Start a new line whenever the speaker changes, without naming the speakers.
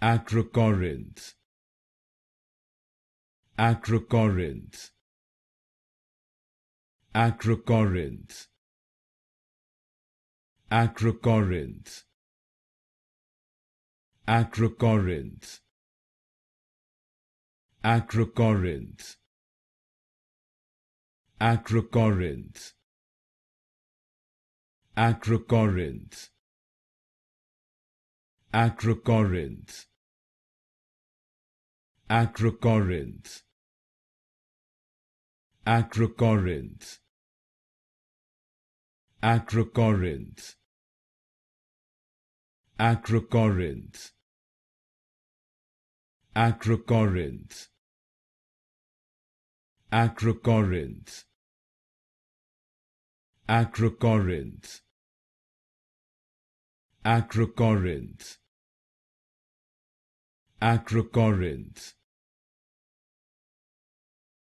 Acrocorinth, Acrocorinth, Acrocorinth, Acrocorinth, Acrocorinth, Acrocorinth, Acrocorinth, Acrocorinth, Acrocorinth, Acrocorinth, Acrocorinth, Acrocorinth, Acrocorinth, Acrocorinth, Acrocorinth, Acrocorinth, Acrocorinth, Acrocorinth,